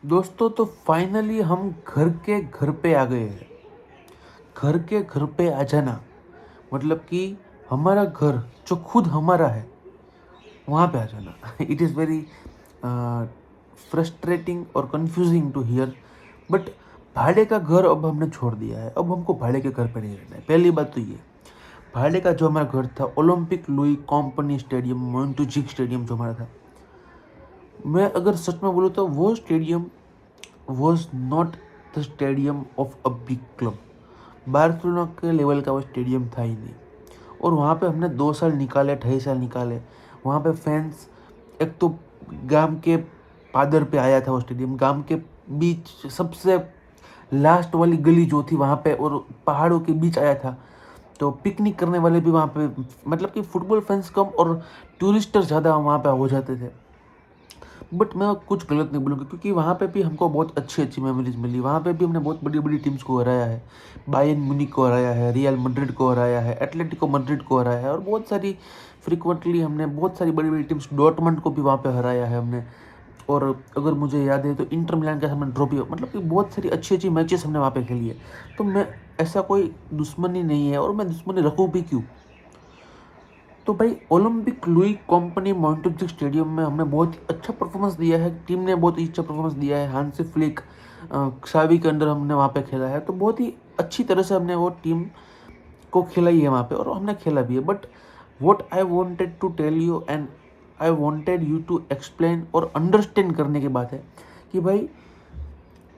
दोस्तों, तो फाइनली हम घर के घर पे आ गए हैं। घर के घर पे आ जाना मतलब कि हमारा घर जो खुद हमारा है वहाँ पे आ जाना। इट इज़ वेरी फ्रस्ट्रेटिंग और कंफ्यूजिंग टू हियर, बट भाड़े का घर अब हमने छोड़ दिया है। अब हमको भाड़े के घर पे नहीं रहना है। पहली बात तो ये, भाड़े का जो हमारा घर था olympic Louis Companys stadium, Montjuic stadium जो हमारा था, मैं अगर सच में बोलूँ तो वो stadium was not the stadium of a big club. Barcelona के लेवल का वो स्टेडियम था ही नहीं। और वहाँ पे हमने 2 साल निकाले, 2.5 साल निकाले। वहाँ पे फैंस, एक तो गांव के पादर पे आया था वो स्टेडियम, गांव के बीच सबसे लास्ट वाली गली जो थी वहाँ पे, और पहाड़ों के बीच आया था। तो पिकनिक करने वाले भी वहाँ पे, मतलब कि फुटबॉल फैंस कम और टूरिस्टर ज़्यादा वहाँ पे हो जाते थे। बट मैं कुछ गलत नहीं बोलूँगा, क्योंकि वहाँ पे भी हमको बहुत अच्छी अच्छी मेमोरीज मिली। वहाँ पे भी हमने बहुत बड़ी बड़ी टीम्स को हराया है। बायर्न म्यूनिख को हराया है, रियल मैड्रिड को हराया है, एटलेटिको मैड्रिड को हराया है, और बहुत सारी फ्रिक्वेंटली हमने बहुत सारी बड़ी बड़ी टीम्स, डॉर्टमंड को भी वहाँ पे हराया है हमने। और अगर मुझे याद है तो इंटर मिलान के साथ हमने ड्रॉ भी, मतलब कि बहुत सारी अच्छी अच्छी मैचेस हमने वहाँ पे खेली है। तो मैं, ऐसा कोई दुश्मनी नहीं है, और मैं दुश्मनी रखूँ भी क्यों। तो भाई ओलंपिक लुई कंपनी मोंटेक्यू स्टेडियम में हमने बहुत ही अच्छा परफॉर्मेंस दिया है। टीम ने बहुत ही अच्छा परफॉर्मेंस दिया है। हांसी फ्लिक, क्सावी के अंदर हमने वहाँ पे खेला है, तो बहुत ही अच्छी तरह से हमने वो टीम को खेला ही है वहाँ पे, और हमने खेला भी है। But what I wanted to tell you and I wanted you to explain और अंडरस्टैंड करने की बात है कि भाई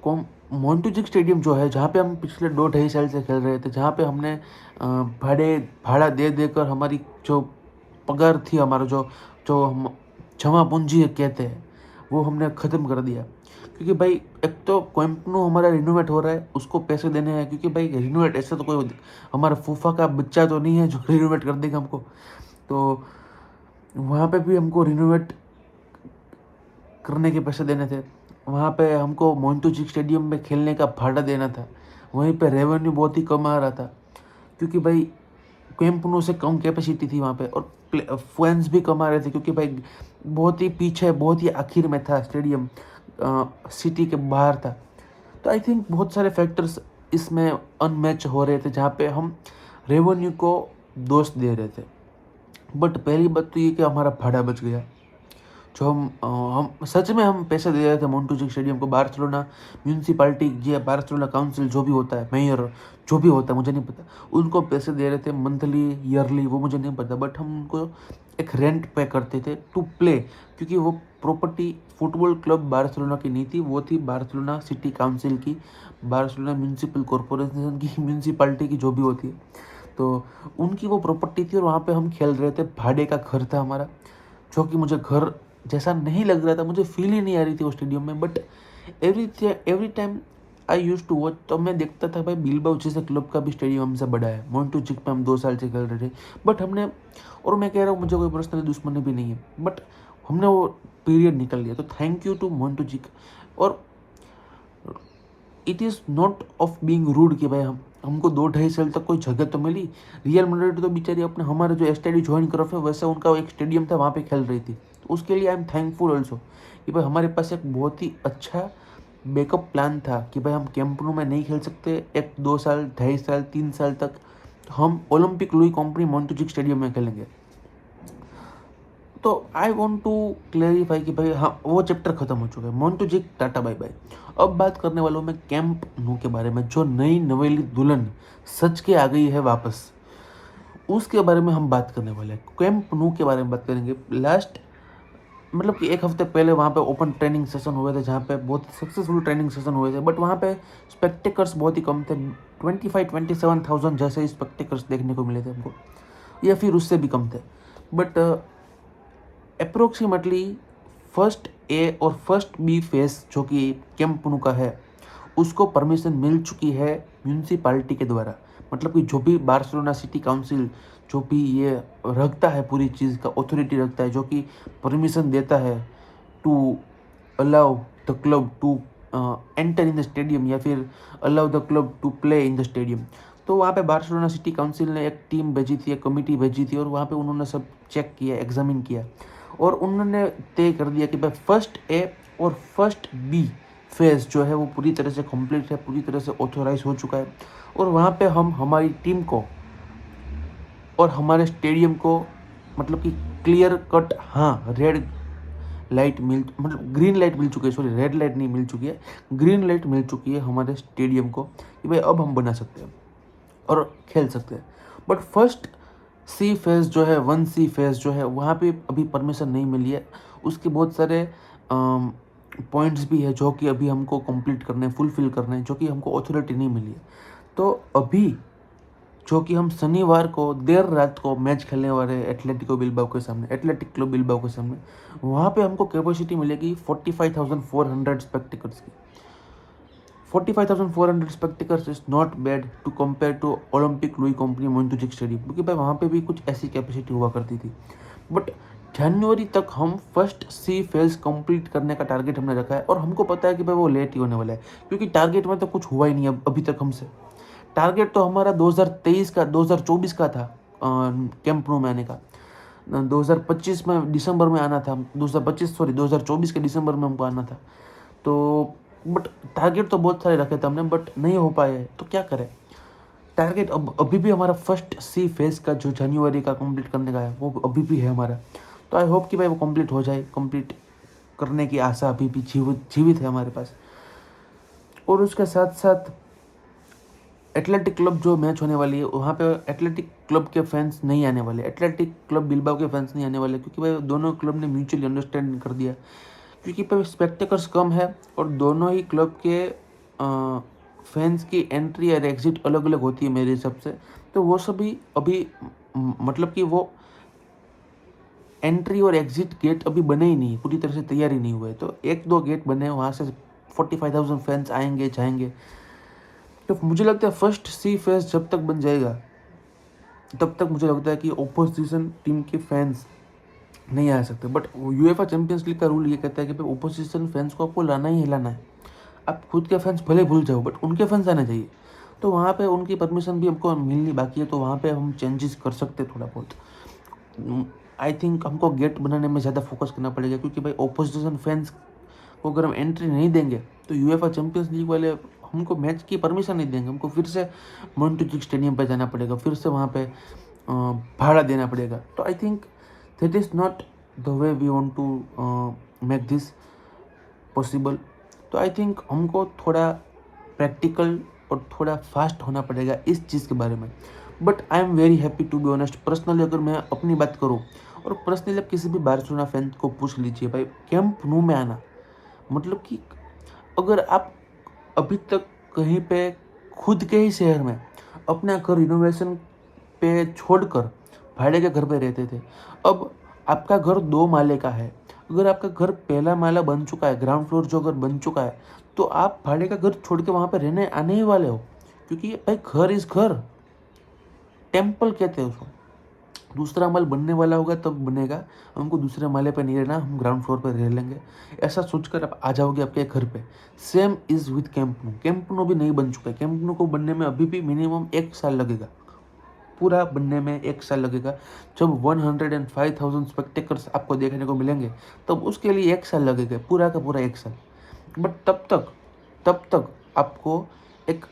मोंटेक्यू स्टेडियम जो है, जहाँ पे हम पिछले 2-2.5 साल से खेल रहे थे, जहाँ पे हमने भाड़ा दे देकर हमारी जो पगार थी, हमारा जो जो हम जमा पूंजी कहते हैं, वो हमने ख़त्म कर दिया। क्योंकि भाई एक तो कैंप नु हमारा रिनोवेट हो रहा है, उसको पैसे देने हैं। क्योंकि भाई रिनोवेट ऐसे तो कोई हमारा फूफा का बच्चा तो नहीं है जो रिनोवेट कर देगा हमको। तो वहाँ पे भी हमको रिनोवेट करने के पैसे देने थे। वहाँ पे हमको मोंटेक्यू स्टेडियम में खेलने का भाड़ा देना था। वहीं पे रेवेन्यू बहुत ही कम आ रहा था, क्योंकि भाई कैंप नो से कम कैपेसिटी थी वहाँ पे, और फैंस भी कम आ रहे थे, क्योंकि भाई बहुत ही पीछे, बहुत ही आखिर में था स्टेडियम, सिटी के बाहर था। तो आई थिंक बहुत सारे फैक्टर्स इसमें अनमैच हो रहे थे, जहाँ पे हम रेवेन्यू को दोष दे रहे थे। बट पहली बात तो ये कि हमारा भाड़ा बच गया। जो हम सच में हम पैसे दे रहे थे मोंटेक्यू स्टेडियम को। बार्सिलोना म्यूनसिपालिटी या बार्सिलोना काउंसिल जो भी होता है, मेयर जो भी होता है, मुझे नहीं पता, उनको पैसे दे रहे थे मंथली, ईयरली, वो मुझे नहीं पता। बट हम उनको एक रेंट पे करते थे टू प्ले, क्योंकि वो प्रॉपर्टी फुटबॉल क्लब बार्सिलोना की नहीं थी, वो थी बार्सिलोना सिटी काउंसिल की, बार्सिलोना म्यूनसिपल कॉरपोरेशन की, म्यूनसिपालिटी की, जो भी होती है। तो उनकी वो प्रॉपर्टी थी, और वहाँ पे हम खेल रहे थे। भाड़े का घर था हमारा, जो कि मुझे घर जैसा नहीं लग रहा था, मुझे फील ही नहीं आ रही थी वो स्टेडियम में। But every time I use to watch, तो मैं देखता था भाई बिलबाओ जैसे क्लब का भी स्टेडियम हमसे बड़ा है। मोंटेक्यू पे हम 2 साल से खेल रहे थे, बट हमने, और मैं कह रहा हूँ मुझे कोई पर्सनली दुश्मनी भी नहीं है, बट हमने वो पीरियड निकल लिया। तो थैंक यू टू मोंटेक्यू। और it is not of being rude कि भाई हमको 2-2.5 साल तक कोई जगह तो मिली। रियल मैड्रिड तो बेचारी अपने हमारे जो एस्टेडी ज्वाइन कर है, वैसा उनका एक स्टेडियम था, वहाँ पे खेल रही थी। तो उसके लिए आई एम थैंकफुल ऑल्सो कि भाई हमारे पास एक बहुत ही अच्छा बैकअप प्लान था कि भाई हम कैंप नो में नहीं खेल सकते 1-2 साल, 2.5 साल, 3 साल तक, तो हम ओलंपिक लुई कंपनी मोंटेक्यू स्टेडियम में खेलेंगे। तो आई वॉन्ट टू क्लेरिफाई कि भाई हाँ, वो चैप्टर खत्म हो चुका है। मोंटेक्यू टाटा बाय बाय। अब बात करने वाला हूँ मैं कैंप नो के बारे में, जो नई नवेली दुल्हन सच के आ गई है वापस, उसके बारे में हम बात करने वाले हैं। कैंप नो के बारे में बात करेंगे। लास्ट, मतलब कि 1 हफ्ते पहले वहाँ पे ओपन ट्रेनिंग सेशन हुए थे, जहाँ पे बहुत सक्सेसफुल ट्रेनिंग सेशन हुए थे। बट वहाँ पे स्पेक्टेकर्स बहुत ही कम थे। 25-27,000 जैसे स्पेक्टेकर्स देखने को मिले थे हमको, या फिर उससे भी कम थे। बट अप्रोक्सीमेटली फर्स्ट ए और फर्स्ट बी फेस जो कि कैंप नु का है, उसको परमिशन मिल चुकी है म्यूनसिपालिटी के द्वारा। मतलब कि जो भी बार्सिलोना सिटी काउंसिल जो भी ये रखता है, पूरी चीज़ का अथॉरिटी रखता है, जो कि परमिशन देता है to allow the club to enter in the stadium, या फिर allow the club to play in the stadium. तो वहाँ पे बार्सिलोना सिटी काउंसिल ने एक टीम भेजी थी, एक कमेटी भेजी थी, और वहाँ पे उन्होंने सब चेक किया, एग्जामिन किया, और उन्होंने तय कर दिया कि भाई फर्स्ट ए और फर्स्ट बी फेज़ जो है वो पूरी तरह से कंप्लीट है, पूरी तरह से ऑथोराइज हो चुका है। और वहाँ पे हम हमारी टीम को और हमारे स्टेडियम को मतलब कि क्लियर कट, हाँ, रेड लाइट मिल मतलब ग्रीन लाइट मिल चुकी है, सॉरी रेड लाइट नहीं मिल चुकी है, ग्रीन लाइट मिल चुकी है हमारे स्टेडियम को कि भाई अब हम बना सकते हैं और खेल सकते हैं। बट फर्स्ट सी फेज़ जो है, 1C फेज़ जो है, वहाँ पे अभी परमिशन नहीं मिली है। उसके बहुत सारे पॉइंट्स भी है जो कि अभी हमको कंप्लीट करने हैं, फुलफिल करने हैं, जो कि हमको अथॉरिटी नहीं मिली है। तो अभी जो कि हम शनिवार को देर रात को मैच खेलने वाले हैं एथलेटिको बिल्बाओ के सामने, एथलेटिक क्लब बिल्बाओ के सामने, वहाँ पे हमको कैपेसिटी मिलेगी 45,400 स्पेक्टेकल्स की। 45,400 spectacles is not bad to compare to olympic Louis Company Montjuic stadium, क्योंकि भाई वहाँ पे भी कुछ ऐसी कैपेसिटी हुआ करती थी। बट जनवरी तक हम फर्स्ट सी फेज कंप्लीट करने का टारगेट हमने रखा है, और हमको पता है कि भाई वो लेट ही होने वाला है, क्योंकि टारगेट में तो कुछ हुआ ही नहीं अभी तक हमसे। टारगेट तो हमारा 2024 का था कैंप नो में आने का। 2025 में दिसंबर में आना था, 2024 के दिसंबर में हमको आना था। तो बट टारगेट तो बहुत सारे रखे थे हमने, बट नहीं हो पाए, तो क्या करें। टारगेट अभी भी हमारा फर्स्ट सी फेज का जो जनवरी का कंप्लीट करने का है वो अभी भी है हमारा। तो आई होप कि भाई वो कंप्लीट हो जाए, कंप्लीट करने की आशा अभी भी जीवित है हमारे पास। और उसके साथ साथ एथलेटिक क्लब जो मैच होने वाली है, वहाँ पे एथलेटिक क्लब के फैंस नहीं आने वाले, एथलेटिक क्लब बिल्बाओ के फैंस नहीं आने वाले, क्योंकि भाई दोनों क्लब ने म्यूचुअली अंडरस्टैंडिंग कर दिया, क्योंकि भाई स्पेक्टेकल्स कम है और दोनों ही क्लब के फैंस की एंट्री और एग्जिट अलग अलग होती है मेरे हिसाब से। तो वो सभी अभी मतलब कि वो एंट्री और एग्जिट गेट अभी बने ही नहीं, पूरी तरह से तैयारी नहीं हुए। तो 1-2 गेट बने, वहाँ से 45,000 फैंस आएंगे जाएंगे। तो मुझे लगता है फर्स्ट सी फेज जब तक बन जाएगा तब तक मुझे लगता है कि ओपोजिशन टीम के फैंस नहीं आ सकते। बट यूएफए चैंपियंस लीग का रूल ये कहता है कि भाई ओपोजिशन फैंस को आपको लाना ही लाना है। आप खुद के फैंस भले भूल जाओ, बट उनके फैंस आने चाहिए। तो वहाँ पे उनकी परमिशन भी हमको मिलनी बाकी है, तो वहाँ पे हम चेंजेस कर सकते हैं थोड़ा बहुत। आई थिंक हमको गेट बनाने में ज़्यादा फोकस करना पड़ेगा, क्योंकि भाई ओपोजिशन फैंस को अगर हम एंट्री नहीं देंगे तो यूएफए चैंपियंस लीग वाले हमको मैच की परमिशन नहीं देंगे। हमको फिर से मोंटेजुइक स्टेडियम पे जाना पड़ेगा, फिर से वहाँ पे भाड़ा देना पड़ेगा। तो I think that is not the way we want to make this possible. तो आई थिंक हमको थोड़ा प्रैक्टिकल और थोड़ा फास्ट होना पड़ेगा इस चीज़ के बारे में। But I am very happy to be honest. Personally अगर मैं अपनी बात करूँ, और पर्सनली आप किसी भी बार्सिलोना फैन को पूछ लीजिए, भाई कैंप नो में आना मतलब कि अगर आप अभी तक कहीं पे खुद के ही शहर में अपना घर रिनोवेशन पे छोड़कर भाड़े के घर पे रहते थे, अब आपका घर 2 माले का है। अगर आपका घर पहला माला बन चुका है, ग्राउंड फ्लोर जो अगर बन चुका है, तो आप भाड़े का घर छोड़ के वहाँ पे रहने आने ही वाले हो, क्योंकि भाई घर इस घर, टेम्पल कहते हैं उसको। दूसरा माल बनने वाला होगा तब बनेगा, हमको दूसरे माले पे नहीं रहना, हम ग्राउंड फ्लोर पे रह लेंगे, ऐसा सोचकर आप आ जाओगे आपके घर पे। Same is with Camp Nou. Camp Nou भी नहीं बन चुका है, कैंप नो को बनने में अभी भी मिनिमम 1 साल लगेगा, पूरा बनने में 1 साल लगेगा। जब 105,000 स्पेक्टेकल्स आपको देखने को मिलेंगे तब उसके लिए 1 साल लगेगा, पूरा का पूरा 1 साल। बट तब तक आपको एक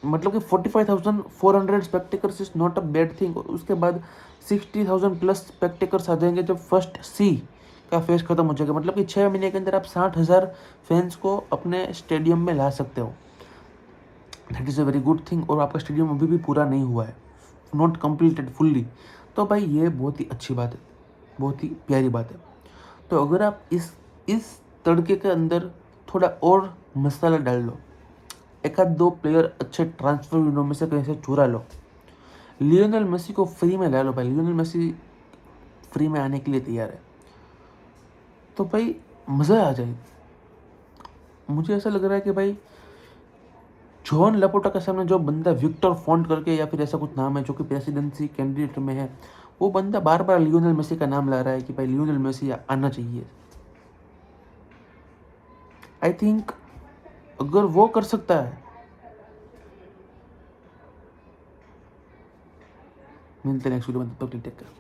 मतलब कि 45,400 spectacles is not a bad thing. उसके बाद 60,000 प्लस स्पेक्टेकल्स आ जाएंगे जब फर्स्ट सी का फेज खत्म हो जाएगा। मतलब कि 6 महीने के अंदर आप 60,000 फैंस को अपने स्टेडियम में ला सकते हो। That is a very good thing. और आपका स्टेडियम अभी भी पूरा नहीं हुआ है, नॉट कम्प्लीटेड फुल्ली। तो भाई ये बहुत ही अच्छी बात है, बहुत ही प्यारी बात है। तो अगर आप इस तड़के के अंदर थोड़ा और मसाला डाल लो, एक आध 2 प्लेयर अच्छे ट्रांसफर विंडो में से कहीं से चुरा लो, लियोनेल मेसी को फ्री में ला लो। भाई लियोनेल मेसी फ्री में आने के लिए तैयार है, तो भाई मज़ा आ जाए। मुझे ऐसा लग रहा है कि भाई जॉन लापोर्टा के सामने जो बंदा विक्टर फॉन्ट करके या फिर ऐसा कुछ नाम है जो कि प्रेसिडेंसी कैंडिडेट में है, वो बंदा बार बार लियोनेल मेसी का नाम ला रहा है कि भाई लियोनेल मेसी आना चाहिए। आई थिंक अगर वो कर सकता है, मिलते हैं नेक्स्ट वीडियो में, तब तक टेक केयर।